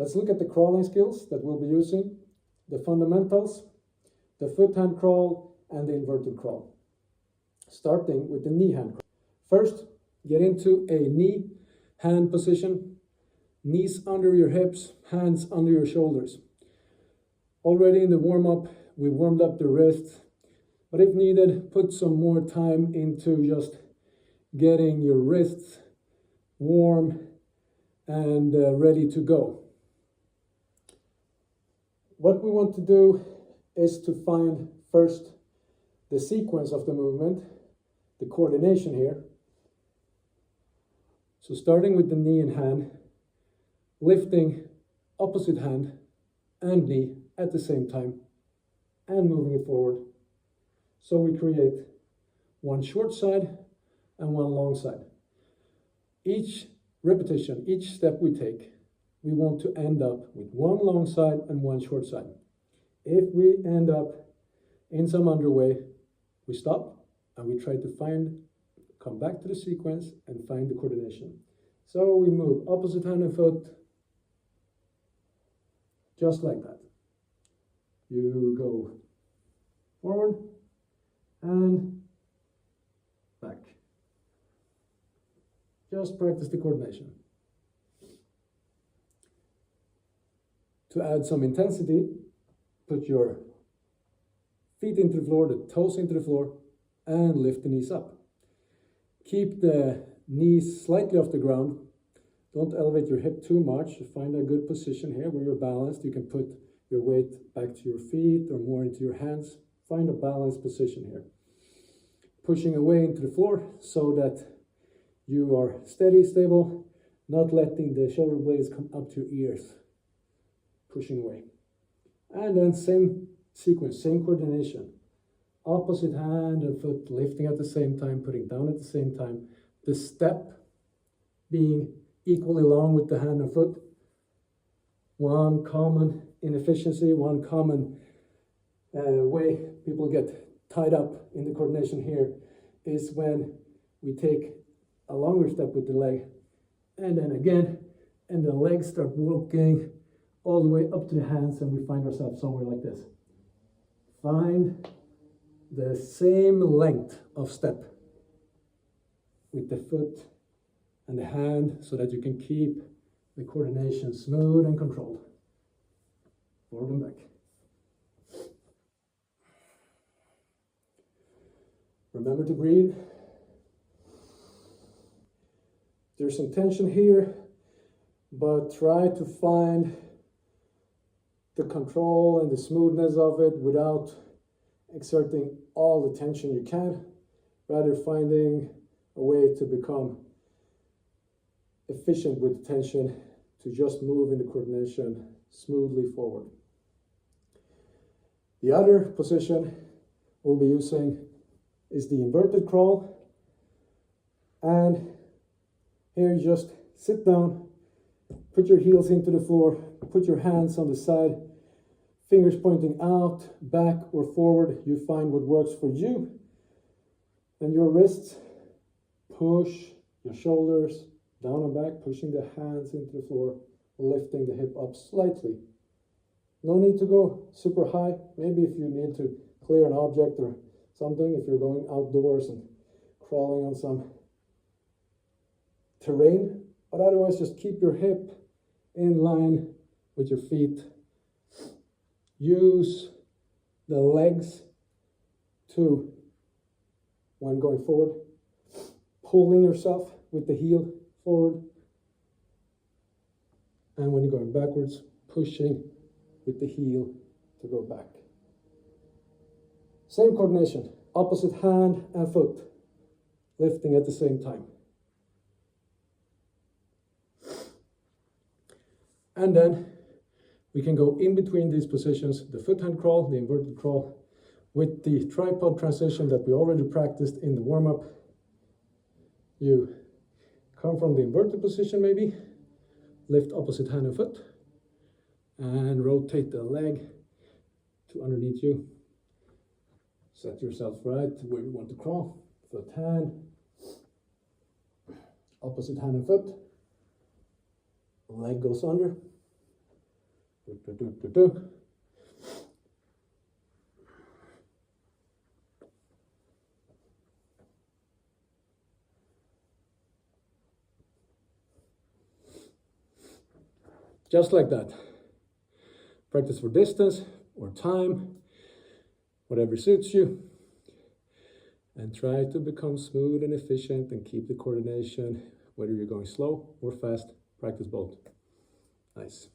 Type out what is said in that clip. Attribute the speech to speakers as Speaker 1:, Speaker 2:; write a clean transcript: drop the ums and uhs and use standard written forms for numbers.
Speaker 1: Let's look at the crawling skills that we'll be using, the fundamentals, the foot hand crawl, and the inverted crawl. Starting with the knee hand crawl. First, get into a knee hand position, knees under your hips, hands under your shoulders. Already in the warm-up, we warmed up the wrists, but if needed, put some more time into just getting your wrists warm and ready to go. What we want to do is to find first the sequence of the movement, the coordination here. So starting with the knee and hand, lifting opposite hand and knee at the same time and moving it forward. So we create one short side and one long side. Each repetition, each step we take, we want to end up with one long side and one short side. If we end up in some underway, we stop and we try to come back to the sequence and find the coordination. So we move opposite hand and foot, just like that. You go forward and back. Just practice the coordination. To add some intensity, put your feet into the floor, the toes into the floor, and lift the knees up. Keep the knees slightly off the ground. Don't elevate your hip too much. Find a good position here where you're balanced. You can put your weight back to your feet or more into your hands. Find a balanced position here. Pushing away into the floor so that you are steady, stable, not letting the shoulder blades come up to your ears. Pushing away. And then same sequence, same coordination. Opposite hand and foot lifting at the same time, putting down at the same time. The step being equally long with the hand and foot. One common inefficiency, one common way people get tied up in the coordination here is when we take a longer step with the leg and then again, and the legs start walking all the way up to the hands and we find ourselves somewhere like this. Find the same length of step with the foot and the hand so that you can keep the coordination smooth and controlled. Forward and back. Remember to breathe. There's some tension here, but try to find the control and the smoothness of it without exerting all the tension you can, rather finding a way to become efficient with the tension to just move in the coordination smoothly forward. The other position we'll be using is the inverted crawl, and here you just sit down, put your heels into the floor, put your hands on the side, fingers pointing out, back or forward. You find what works for you. And your wrists, push your shoulders down and back, pushing the hands into the floor, lifting the hip up slightly. No need to go super high. Maybe if you need to clear an object or something, if you're going outdoors and crawling on some terrain, but otherwise just keep your hip in line with your feet. Use the legs to, when going forward, pulling yourself with the heel forward, and when you're going backwards, pushing with the heel to go back. Same coordination, opposite hand and foot, lifting at the same time. And then we can go in between these positions, the foot hand crawl, the inverted crawl, with the tripod transition that we already practiced in the warm-up. You come from the inverted position maybe, lift opposite hand and foot, and rotate the leg to underneath you. Set yourself right to where you want to crawl. Foot, hand, opposite hand and foot. Leg goes under, Just like that. Practice for distance or time, whatever suits you. And try to become smooth and efficient and keep the coordination, whether you're going slow or fast. Practice both. Nice.